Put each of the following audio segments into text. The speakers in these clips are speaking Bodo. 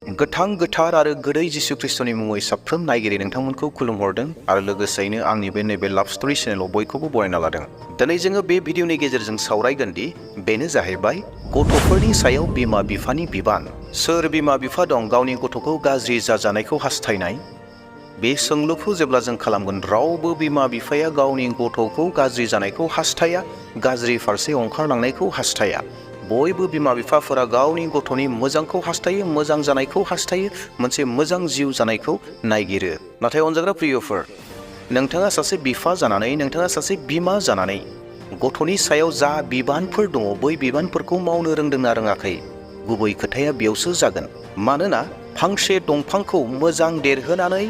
गोथां गोथार आरो गोदै जिसु ख्रिस्टनि मुङै साफ्रोम नायगिरि नोंथांमोनखौ खुलुमहरदों आरो लोगोसेयैनो आंनि बे नैबे लाभ स्ट'री चेनेलाव बयखौबो बरायना लादों। दिनै जोङो बे भिडिअनि गेजेरजों सावरायगोन दि बेनो जाहैबाय गथ'फोरनि सायाव बिमा बिफानि बिबान। सोर बिमा बिफा दं गावनि गथ'खौ गाज्रि जाजानायखौ हास्थायनाय? बे सोंलुखौ जेब्ला जों खालामगोन, रावबो बिमा बिफाया गावनि गथ'खौ गाज्रि जानायखौ हास्थाया, गाज्रि फारसे ओंखारलांनायखौ हास्थाया। बयबो बिमा बिफाफोरा गावनि गथ'नि मोजांखौ हास्थायो, मोजां जानायखौ हास्थायो, मोनसे मोजां जिउ जानायखौ नायगिरो। नाथाय अनजाग्रा प्रियफोर, नोंथाङा सासे बिफा जानानै, नोंथाङा सासे बिमा जानानै गथ'नि सायाव जा बिबानफोर दङ बै बिबानफोरखौ मावनो रोंदोंना रोङाखै? गुबै खोथाया बेयावसो जागोन। मानोना फांसे दंफांखौ मोजां देरहोनानै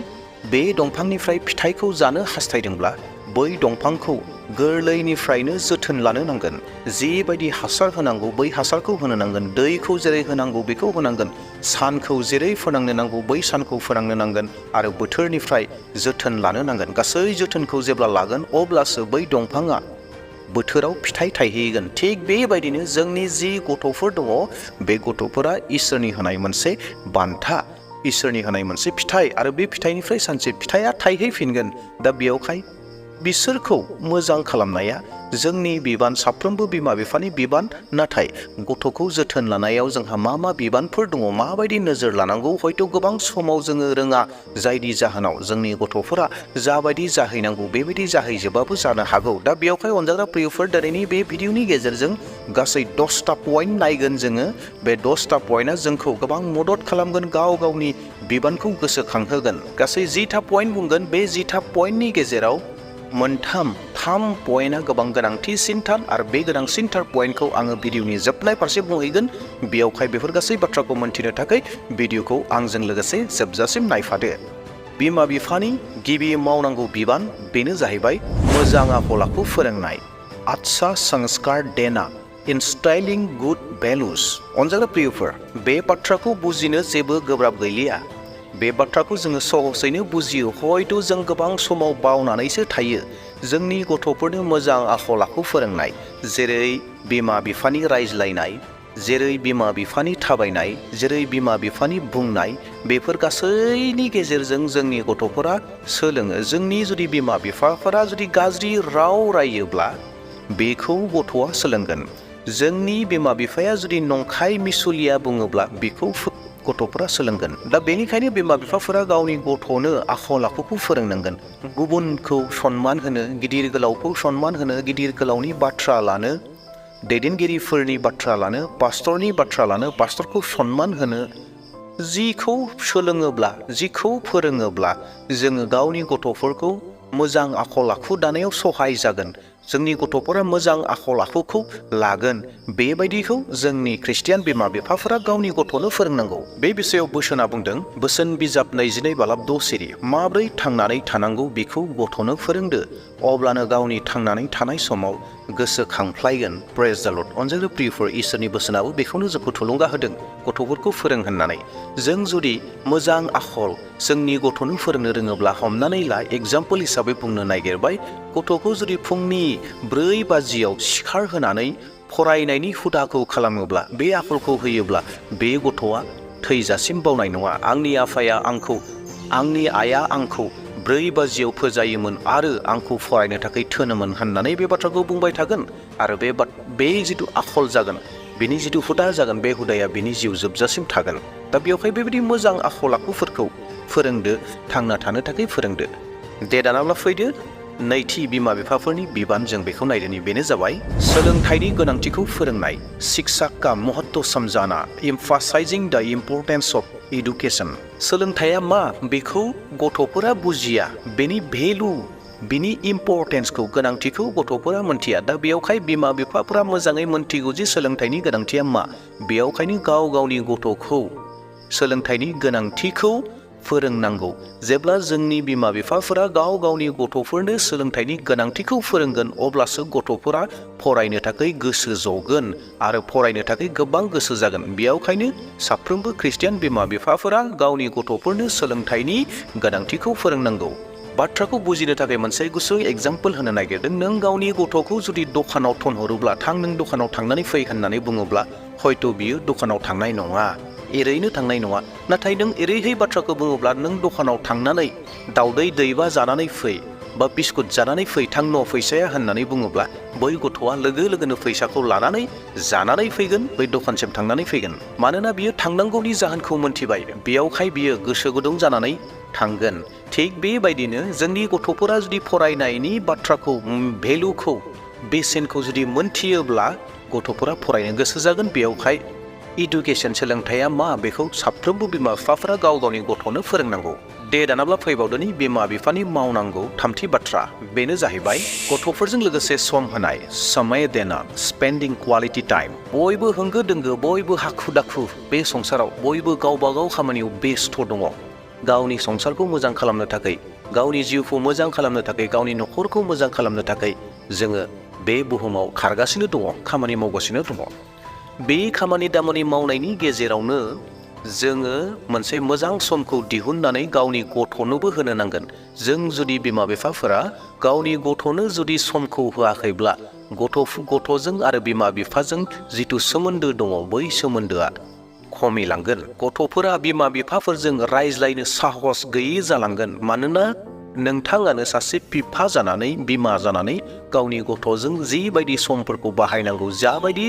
बे दंफांनिफ्राय फिथाइखौ जानो हास्थायदोंब्ला बै दंफांखौ गोरलैनिफ्रायनो जोथोन लानो नांगोन। जिबायदि हासार होनांगौ बै हासारखौ होनो नांगोन, दैखौ जेरै होनांगौ बेखौ होनांगोन, सानखौ जेरै फोनांनो नांगौ बै सानखौ फोनांनो नांगोन आरो बोथोरनिफ्राय जोथोन लानो नांगोन। गासै जोथोनखौ जेब्ला लागोन अब्लासो बै दंफाङा बोथोराव फिथाइ थायहैगोन। थिग बेबायदिनो जोंनि जि गथ'फोर दङ, बे गथ'फोरा इसोरनि होनाय मोनसे बान्था, इसोरनि होनाय मोनसे फिथाइ, आरो बे फिथाइनिफ्राय सानसे फिथाइया थायहैफिनगोन। दा बेयावहाय बिसोरखौ मोजां खालामनाया जोंनि बिबान, साफ्रोमबो बिमा बिफानि बिबान। नाथाय गथ'खौ जोथोन लानायाव जोंहा मा मा बिबानफोर दङ, माबायदि नोजोर लानांगौ, हयथ' गोबां समाव जोङो रोङा, जायनि जाहोनाव जोंनि गथ'फोरा जाबायदि जाहैनांगौ बेबायदि जाहैजोबाबो जानो हागौ। दा बेयावहाय अनजाग्रा प्रियफोर, दिनैनि बे भिडिअनि गेजेरजों गासै 10टा पइन्ट नायगोन जोङो। बे 10टा पइन्टआ जोंखौ गोबां मदद खालामगोन, गाव गावनि बिबानखौ गोसोखांहोगोन। गासै 10टा पइन्ट बुंगोन। बे 10टा पइन्टनि गेजेराव थाम पइन्टआ गोबां गोनांथिसिनथार, आरो बे गोनांसिनथार पइन्टखौ आङो भिडिअनि जोबनाय फारसे बुंहैगोन। बेयावहाय बेफोर गासै बाथ्राखौ मोनथिनो थाखाय भिडिअखौ आंजों लोगोसे जोबजासिम नायफादो। बिमा बिफानि गिबि मावनांगौ बिबान बेनो जाहैबाय मोजां आखल आखु फोरोंनाय। आत्सा संस्कार देना, इनस्टाइलिं गुड भेलुस। अनजाग्रा प्रियफोर, बे बाथ्राखौ बुजिनो जेबो गोब्राब गैलिया। बे बाथ्राखौ जोङो सहजैनो बुजियो, हयथ' जों गोबां समाव बावनानैसो थायो। जोंनि गथ'फोरनो मोजां आखल आखु फोरोंनाय, जेरै बिमा बिफानि रायज्लायनाय, जेरै बिमा बिफानि थाबायनाय, जेरै बिमा बिफानि बुंनाय, बेफोर गासैनि गेजेरजों जोंनि गथ'फोरा सोलोङो। जोंनि जुदि बिमा बिफाफोरा जुदि गाज्रि राव रायोब्ला बेखौ गथ'आ सोलोंगोन। जोंनि बिमा बिफाया जुदि नंखाय मिसुलिया बुङोब्ला बेखौ गथ'फोरा सोलोंगोन। दा बेनिखायनो बिमा बिफाफोरा गावनि गथ'नो आखल आखुखौ फोरोंनांगोन। गुबुनखौ सनमान होनो, गिदिर गोलावखौ सनमान होनो, गिदिर गोलावनि बाथ्रा लानो, दैदेनगिरिफोरनि बाथ्रा लानो, पास्टरनि बाथ्रा लानो, पास्टरखौ सनमान होनो। जिखौ सोलोङोब्ला, जिखौ फोरोङोब्ला जोङो गावनि गथ'फोरखौ मोजां आखल आखु दानायाव सहाय जागोन। जोंनि गथ'फोरा मोजां आखल आखुखौ लागोन। बेबायदिखौ जोंनि ख्रिस्टियान बिमा बिफाफोरा गावनि गथ'नो फोरोंनांगौ। बे बिषयाव बोसोना बुंदों, बोसोन बिजाब 22/6 सिरि, माब्रै थांनानै थानांगौ बेखौ गथ'नो फोरोंदो, अब्लानो गावनि थांनानै थानाय समाव गोसोखांफ्लायगोन। प्रेज द लर्ड। अनजाग्रा प्रियफोर, इसोरनि बोसोनाबो बेखौनो जोंखौ थुलुंगा होदों, गथ'फोरखौ फोरों होननानै। जों जुदि मोजां आखल जोंनि गथ'नो फोरोंनो रोङोब्ला, हमनानै ला, एग्जाम्पल हिसाबै बुंनो नागिरबाय, गथ'खौ जुदि फुंनि 4 बाजियाव सिखार होनानै फरायनायनि हुदाखौ खालामोब्ला, बे आखलखौ होयोब्ला, बे गथ'आ थैजासिम बावनाय नङा। आंनि आइया आंखौ 4 बाजियाव फोजायोमोन आरो आंखौ फरायनो थाखाय थोनोमोन होननानै बे बाथ्राखौ बुंबाय थागोन। आरो बे जिथु आखल जागोन, बेनि जिथु हुदा जागोन, बे हुदाया बेनि जिउ जोबजासिम थागोन। दा बेवहाय बेबायदि मोजां आखल आखुफोरखौ फोरोंदो, थांना थानो थाखाय फोरोंदो। दे दानाब्ला फैदो, नैथि बिमा बिफाफोरनि बिबान जों बेखौ नायदोनि। बेनो जाबाय सोलोंथाइनि गोनांथिखौ फोरोंनाय। शिक्षा का महत्व समझाना, एम्फासाइजिं द इम्परटेंस अफ एडुकेशन। सोलोंथाइया मा बेखौ गथ'फोरा बुजिया, बेनि भेलु, बिनि इम्परटेन्सखौ, गोनांथिखौ गथ'फोरा मोनथिया। दा बेयावहाय बिमा बिफाफोरा मोजाङै मोनथिगौ जे सोलोंथाइनि गोनांथिया मा। बेयावखायनो गाव गावनि गथ'खौ सोलोंथाइनि गोनांथिखौ फोरोंनांगौ। जेब्ला जोंनि बिमा बिफाफोरा गाव गावनि गथ'फोरनो सोलोंथाइनि गोनांथिखौ फोरोंगोन, अब्लासो गथ'फोरा फरायनो थाखाय गोसो जगोन आरो फरायनो थाखाय गोबां गोसो जागोन। बेयावखायनो साफ्रोमबो ख्रिस्टियान बिमा बिफाफोरा गावनि गथ'फोरनो सोलोंथाइनि गोनांथिखौ फोरोंनांगौ। बाथ्राखौ बुजिनो थाखाय मोनसे गुसुं एग्जाम्पल होनो नागिरदों। नों गावनि गथ'खौ जुदि दखानाव थोनहरोब्ला, नों दखानाव थांनानै फै होननानै बुङोब्ला, हयथ' बियो दखानाव थांनाय नङा। एरैनो थांनाय नङा। नाथाय नों एरैहाय बाथ्राखौ बुङोब्ला नों दखानाव थांनानै दाउदै दैबा जानानै फै बा बिस्कुट जानानै फै थां न' फैसाया होननानै बुङोब्ला बै गथ'आ लोगो लोगोनो फैसाखौ लानानै जानानै फैगोन, बै दखानसिम थांनानै फैगोन। मानोना बियो थांनांगौनि जाहोनखौ मोनथिबाय, बेयावहाय बियो गोसो गुदुं जानानै थांगोन। थिग बेबायदिनो जोंनि गथ'फोरा जुदि फरायनायनि बाथ्राखौ भेलुखौ बेसेनखौ जुदि मोनथियोब्ला गथ'फोरा फरायनो गोसो जागोन। बेयावहाय इडुकेसन सोलोंथाइया मा बेखौ साफ्रोमबो बिमा बिफाफोरा गाव गावनि गथ'नो फोरोंनांगौ। दे दानाब्ला फैबावदोनि बिमा बिफानि मावनांगौ थामथि बाथ्रा, बेनो जाहैबाय गथ'फोरजों लोगोसे सम होनाय, समय देना, स्पेन्डिं क्वालिटि टाइम। बयबो होंगो दोंगो, बयबो हाखु दाखु बे संसाराव बयबो गावबा गाव खामानियाव बेस्थ' दङ। गावनि संसारखौ मोजां खालामनो थाखाय, गावनि जिउखौ मोजां खालामनो थाखाय, गावनि न'खरखौ मोजां खालामनो थाखाय जोङो बे बुहुमाव खारगासिनो दङ, खामानि मावगासिनो दङ। बे खामानि दामानि मावनायनि गेजेरावनो जोङो मोनसे मोजां समखौ दिहुननानै गावनि गथ'नोबो होनो नांगोन। जों जुदि बिमा बिफाफोरा गावनि गथ'नो जुदि समखौ होआखैब्ला गथ'जों आरो बिमा बिफाजों जिथु सोमोन्दो दङ बै सोमोन्दोआ खमिलांगोन। गथ'फोरा बिमा बिफाफोरजों रायज्लायनो साहस गैयै जालांगोन। मानोना नोंथाङानो सासे बिफा जानानै, बिमा जानानै गावनि गथ'जों जिबायदि समफोरखौ बाहायनांगौ, जाबायदि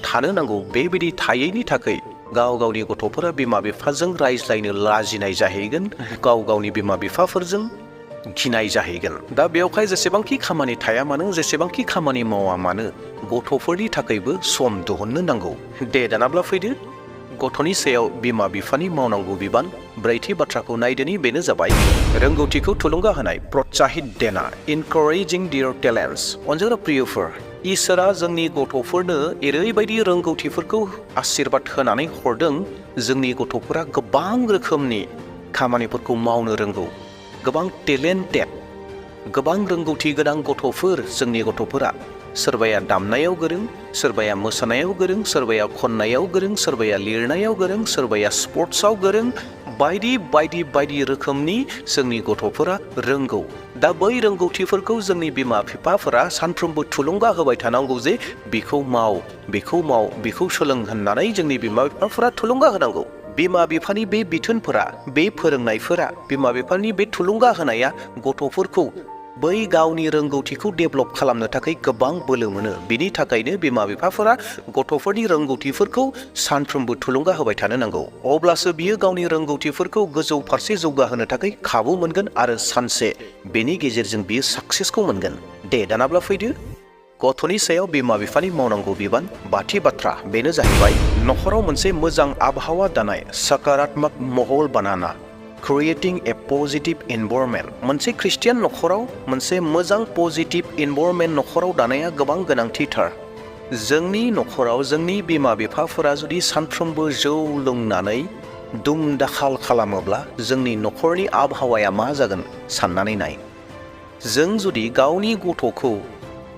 थानो नांगौ, बेबायदि थायैनि थाखाय गाव गावनि गथ'फोरा बिमा बिफाजों रायज्लायनो लाजिनाय जाहैगोन, गाव गावनि बिमा बिफाफोरजों गिनाय जाहैगोन। दा बेवहाय जेसेबांखि खामानि थाया मानो, जेसेबांखि खामानि मावा मानो, गथ'फोरनि थाखायबो सम दिहुननो नांगौ। दे दानाब्ला फैदो गथ'नि सायाव बिमा बिफानि मावनांगौ बिबान। ब्रैथि बाथ्राखौ नायदोनि, बेनो जाबाय रोंगौथिखौ थुलुंगा होनाय, प्रोत्साहित देना, इनकारेजिं देयर टेलेन्ट्स। अनजाग्रा प्रियफोर, इसोरा जोंनि गथ'फोरनो एरैबायदि रोंगौथिफोरखौ आशीर्बाद होनानै हरदों, जोंनि गथ'फोरा गोबां रोखोमनि खामानिफोरखौ मावनो रोंगौ। गोबां टेलेन्टेड, गोबां रोंगौथि गोनां गथ'फोर जोंनि गथ'फोरा। सोरबाया दामनायाव गोरों, सोरबाया मोसानायाव गोरों, सोरबाया खन्नायाव गोरों, सोरबाया लिरनायाव गोरों, सोरबाया स्पर्ट्सआव गोरों, बायदि बायदि बायदि रोखोमनि जोंनि गथ'फोरा रोंगौ। दा बै रोंगौथिफोरखौ जोंनि बिमा बिफाफोरा सानफ्रोमबो थुलुंगा होबाय थानांगौ जे बेखौ माव, बेखौ माव, बेखौ सोलों होननानै जोंनि बिमा बिफाफोरा थुलुंगा होनांगौ। बिमा बिफानि बे बिथोनफोरा, बे फोरोंनायफोरा, बिमा बिफानि बे थुलुंगा होनाया गथ'फोरखौ बै गावनि रोंगौथिखौ डेभेलप खालामनो थाखाय गोबां बोलो मोनो। बिनि थाखायनो बिमा बिफाफोरा गथ'फोरनि रोंगौथिफोरखौ सानफ्रोमबो थुलुंगा होबाय थानो नांगौ। अब्लासो बियो गावनि रोंगौथिफोरखौ गोजौ फारसे जौगाहोनो थाखाय खाबु मोनगोन आरो सानसे बेनि गेजेरजों बियो साक्सेसखौ मोनगोन। दे दानाब्ला फैदो गथ'नि सायाव बिमा बिफानि मावनांगौ बिबान। बाथि बाथ्रा, बेनो जाहैबाय न'खराव मोनसे मोजां आबहावा दानाय, सकारात्मक महल बानाना, क्रिएटिं ए पजिटिभ इनभाइरनमेन्ट। मोनसे ख्रिस्टियान न'खराव मोनसे मोजां पजिटिभ इनभाइरनमेन्ट न'खराव दानाया गोबां गोनांथिथार। जोंनि न'खराव जोंनि बिमा बिफाफोरा जुदि सानफ्रोमबो जौ लोंनानै दुम दाखाल खालामोब्ला जोंनि न'खरनि आबहावाया मा जागोन साननानै नाय। जों जुदि गावनि गथ'खौ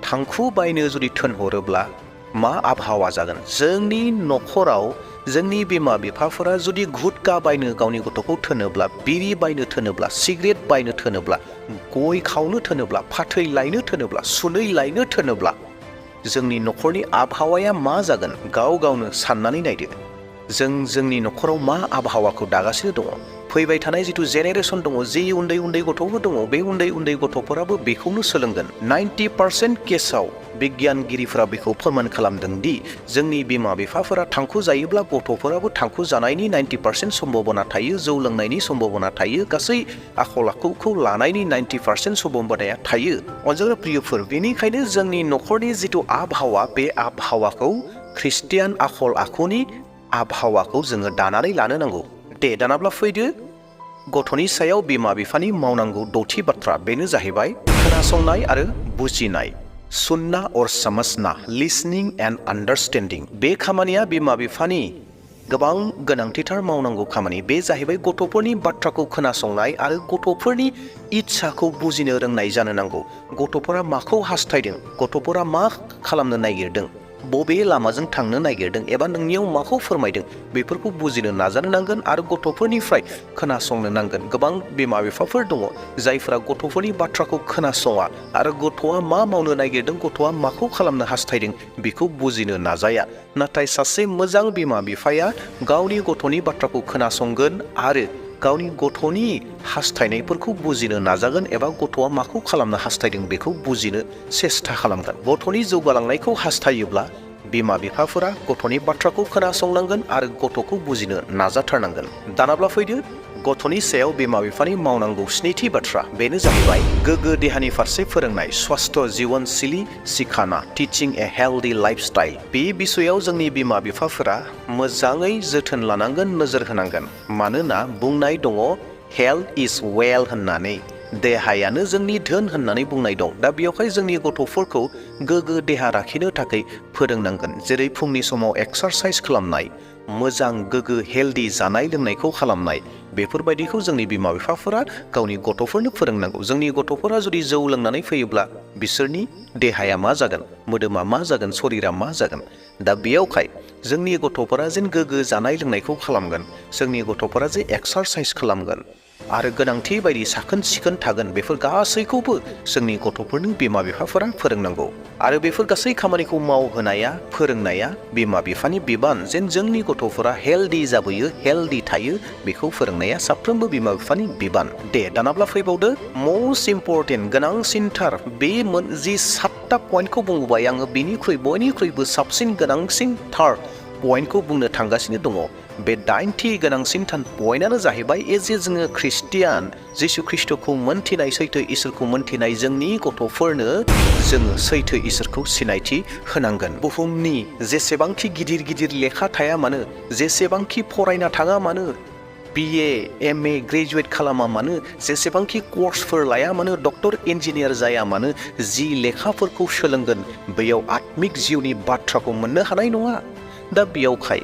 थांखु बायनो जुदि थोनहरोब्ला मा आबहावा जागोन? जोंनि न'खराव जोंनि बिमा बिफाफोरा जुदि गुटखा बायनो गावनि गथ'खौ थोनोब्ला, बिरि बायनो थोनोब्ला, सिगारेट बायनो थोनोब्ला, गय खावनो थोनोब्ला, फाथै लायनो थोनोब्ला, सुनै लायनो थोनोब्ला जोंनि न'खरनि आबहावाया मा जागोन? गाव गावनो साननानै नायदो। जों जोंनि न'खराव मा आबहावाखौ दागासिनो दङ? फैबाय थानाय जिथु जेनेरेसन दङ, जि उन्दै उन्दै गथ'फोर दङ, बे उन्दै उन्दै गथ'फोराबो बेखौनो सोलोंगोन। 90% केसाव बिगियानगिरिफोरा बेखौ फोरमान खालामदों दि जोंनि बिमा बिफाफोरा थांखु जायोब्ला गथ'फोराबो थांखु जानायनि 90% सम्भावना थायो, जौ लोंनायनि सम्भावना थायो, गासै आखल आखुखौ लानायनि 90% सम्भावनाया थायो। अनजाग्रा प्रियफोर, बेनिखायनो जोंनि न'खरनि जिथु आबहावा, बे आबहावाखौ ख्रिस्टियान आखल आखुनि आबहावाखौ जोङो दानानै लानो नांगौ। दे दानाब्ला फैदो गथ'नि सायाव बिमा बिफानि मावनांगौ द'थि बाथ्रा, बेनो जाहैबाय खोनासंनाय आरो बुजिनाय। सुनना और समझना, लिसनिं एन्ड आन्डारस्टेन्डिं। बे खामानिया बिमा बिफानि गोबां गोनांथिथार मावनांगौ खामानि। बे जाहैबाय गथ'फोरनि बाथ्राखौ खोनासंनाय आरो गथ'फोरनि इच्छाखौ बुजिनो रोंनाय जानो नांगौ। गथ'फोरा माखौ हास्थायदों, गथ'फोरा मा खालामनो नागिरदों, बबे लामाजों थांनो नागिरदों एबा नोंनियाव माखौ फोरमायदों बेफोरखौ बुजिनो नाजानो नांगोन आरो गथ'फोरनिफ्राय खोनासंनो नांगोन। गोबां बिमा बिफाफोर दङ जायफोरा गथ'फोरनि बाथ्राखौ खोनासङा आरो गथ'आ मा मावनो नागिरदों, गथ'आ माखौ खालामनो हास्थायदों बेखौ बुजिनो नाजाया। नाथाय सासे मोजां बिमा बिफाया गावनि गथ'नि बाथ्राखौ खोनासंगोन आरो गावनि गथ'नि हास्थायनायफोरखौ बुजिनो नाजागोन एबा गथ'आ माखौ खालामनो हास्थायदों बेखौ बुजिनो सेस्था खालामगोन। गथ'नि जौगालांनायखौ हास्थायोब्ला बिमा बिफाफोरा गथ'नि बाथ्राखौ खोनासंनांगोन आरो गथ'खौ बुजिनो नाजाथारनांगोन। दानाब्ला फैदो गथ'नि सायाव बिमा बिफानि मावनांगौ स्निथि बाथ्रा, बेनो जाहैबाय गोग्गो देहानि फारसे फोरोंनाय। स्वास्थ जीवनशिली सिखाना, टिचिं ए हेल्दी लाइफस्टाइल। बे बिसयाव जोंनि बिमा बिफाफोरा मोजाङै जोथोन लानांगोन, नोजोर होनांगोन। मानोना बुंनाय दङ हेल्थ इज वेल होननानै, देहायानो जोंनि धोन होननानै बुंनाय दं। दा बेयावहाय जोंनि गथ'फोरखौ गोग्गो देहा लाखिनो थाखाय फोरोंनांगोन। जेरै फुंनि समाव एक्सारसाइज खालामनाय, मोजां गोग्गो हेल्दी जानाय लोंनायखौ खालामनाय, बेफोरबायदिखौ जोंनि बिमा बिफाफोरा गावनि गथ'फोरनो फोरोंनांगौ। जोंनि गथ'फोरा जुदि जौ लोंनानै फैयोब्ला बिसोरनि देहाया मा जागोन, मोदोमा मा जागोन, शरीरा मा जागोन। दा बेयावहाय जोंनि गथ'फोरा जेन गोग्गो जानाय लोंनायखौ खालामगोन, जोंनि गथ'फोरा जे एक्सारसाइज खालामगोन आरो गोनांथि बायदि साखोन सिखोन थागोन, बेफोर गासैखौबो जोंनि गथ'फोरनो बिमा बिफाफोरा फोरोंनांगौ। आरो बेफोर गासै खामानिखौ मावहोनाया, फोरोंनाया बिमा बिफानि बिबान। जेन जोंनि गथ'फोरा हेल्दी जाबोयो, हेल्दी थायो, बेखौ फोरोंनाया साफ्रोमबो बिमा बिफानि बिबान। दे दानाब्ला फैबावदो मस्ट इम्परटेन्ट, गोनांसिनथार बे जि 7टा पइन्टखौ बुंबाय आङो, बेनिख्रुइ बयनिख्रुइबो साबसिन गोनांसिनथार पइन्टखौ बुंनो थांगासिनो दङ। बे 9थि गोनांसिनथार पइन्टआनो जाहैबाय जे जोङो ख्रिस्टियान, जिसु ख्रिस्ट'खौ मोनथिनाय, सैथो इसोरखौ मोनथिनाय जोंनि गथ'फोरनो जोङो सैथो इसोरखौ सिनायथि होनांगोन। बुहुमनि जेसेबांखि गिदिर गिदिर लेखा थाया मानो, जेसेबांखि फरायना थाङा मानो, BA MA ग्रेजुवेट खालामा मानो, जेसेबांखि कर्सफोर लाया मानो, डक्टर इन्जिनियार जाया मानो, जि लेखाफोरखौ सोलोंगोन बेयाव आत्मिक जिउनि बाथ्राखौ मोननो हानाय नङा। दा बेयावहाय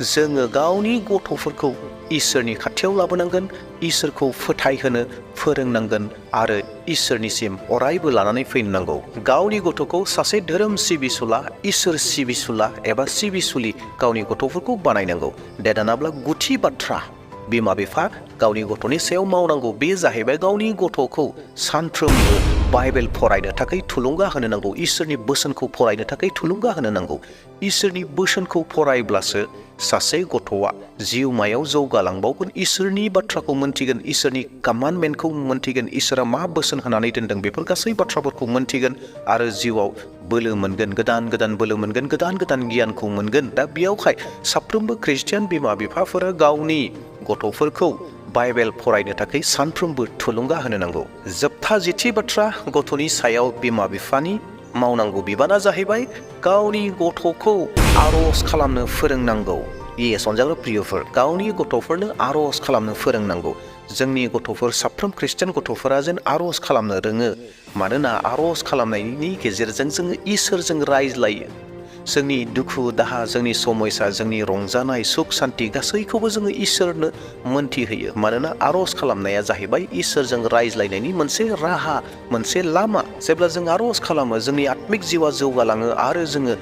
जोङो गावनि गथ'फोरखौ इसोरनि खाथियाव लाबोनांगोन, इसोरखौ फोथायहोनो फोरोंनांगोन आरो इसोरनिसिम अरायबो लानानै फैनांगौ। गावनि गथ'खौ सासे धोरोम सिबिसुला, इसोर सिबिसुला एबा सिबिसुलि गावनि गथ'फोरखौ बानायनांगौ। दानाब्ला गुथि बाथ्रा बिमा बिफा गावनि गथ'नि सायाव मावनांगौ, बे जाहैबाय गावनि गथ'खौ सानफ्रोमबो बाइबेल फरायनो थाखाय थुलुंगा होनो नांगौ, इसोरनि बोसोनखौ फरायनो थाखाय थुलुंगा होनो नांगौ। इसोरनि बोसोनखौ फरायब्लासो सासे गथ'आ जिउमायाव जौगालांबावगोन, इसोरनि बाथ्राखौ मोनथिगोन, इसोरनि कमान्डमेन्टखौ मोनथिगोन, इसोरा मा बोसोन होनानै दोनदों बेफोर गासै बाथ्राफोरखौ मोनथिगोन आरो जिउआव बोलो मोनगोन, गोदान गोदान बोलो मोनगोन, गोदान गोदान गियानखौ मोनगोन। दा बेयावहाय साफ्रोमबो ख्रिस्टियान बिमा बिफाफोरा गावनि गथ'फोरखौ बाइबेल फरायनो थाखाय सानफ्रोमबो थुलुंगा होनो नांगौ। जोबथा 10थि बाथ्रा, गथ'नि सायाव बिमा बिफानि मावनांगौ बिबाना जाहैबाय गावनि गथ'खौ आर'ज खालामनो फोरोंनांगौ। अनजाग्रा प्रियफोर, गावनि गथ'फोरनो आर'ज खालामनो फोरोंनांगौ। जोंनि गथ'फोर, साफ्रोम ख्रिस्टियान गथ'फोरा जेन आर'ज खालामनो रोङो। मानोना आर'ज खालामनायनि गेजेरजों जोङो इसोरजों रायज्लायो। जोंनि दुखु दाहा, जोंनि समयसा, जोंनि रंजानाय, सुख सान्ति गासैखौबो जोङो इसोरनो मोनथिहोयो। मानोना आर'ज खालामनाया जाहैबाय इसोरजों रायज्लायनायनि मोनसे राहा, मोनसे लामा। जेब्ला जों आर'ज खालामो, जोंनि आत्मिक जिउआ जौगालाङो आरो जोङो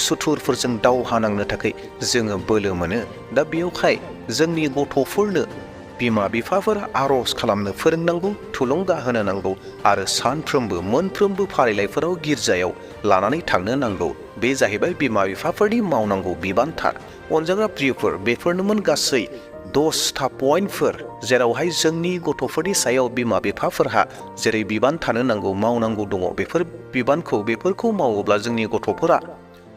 सुथुरफोरजों दावहा नांनो थाखाय जोङो बोलो मोनो। दा बेयावहाय जोंनि गथ'फोरनो बिमा बिफाफोरा आर'ज खालामनो फोरोंनांगौ, थुलुंगा होनो नांगौ आरो सानफ्रोमबो मोनफ्रोमबो फारिलाइफोराव गिर्जायाव लानानै थांनो नांगौ। बे जाहैबाय बिमा बिफाफोरनि मावनांगौ बिबानथार। अनजाग्रा प्रियफोर, बेफोरनोमोन गासै 10टा पइन्टफोर, जेरावहाय जोंनि गथ'फोरनि सायाव बिमा बिफाफोरहा जेरै बिबान थानो नांगौ, मावनांगौ दङ। बेफोरखौ मावोब्ला जोंनि गथ'फोरा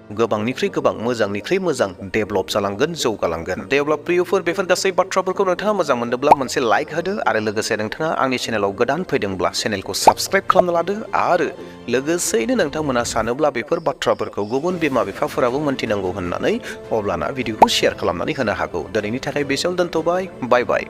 गोबांनिख्रुइ गोबां, मोजांनिख्रुइ मोजां डेभेलप जालांगोन, जौगालांगोन। डेभेलप प्रियफोर, बेफोर गासै बाथ्राफोरखौ नोंथाङा मोजां मोनदोंब्ला मोनसे लाइक होदो आरो लोगोसे नोंथाङा आंनि चेनेलाव गोदान फैदोंब्ला चेनेलखौ साबस्क्राइब खालामना लादो आरो लोगोसेयैनो नोंथांमोना सानोब्ला बेफोर बाथ्राफोरखौ गुबुन बिमा बिफाफोराबो मोनथिनांगौ होननानै अब्लाना भिडिअखौ शेयार खालामनानै होनो हागौ। दिनैनि थाखाय बेसेयावनो दोनथ'बाय। बाय बाय।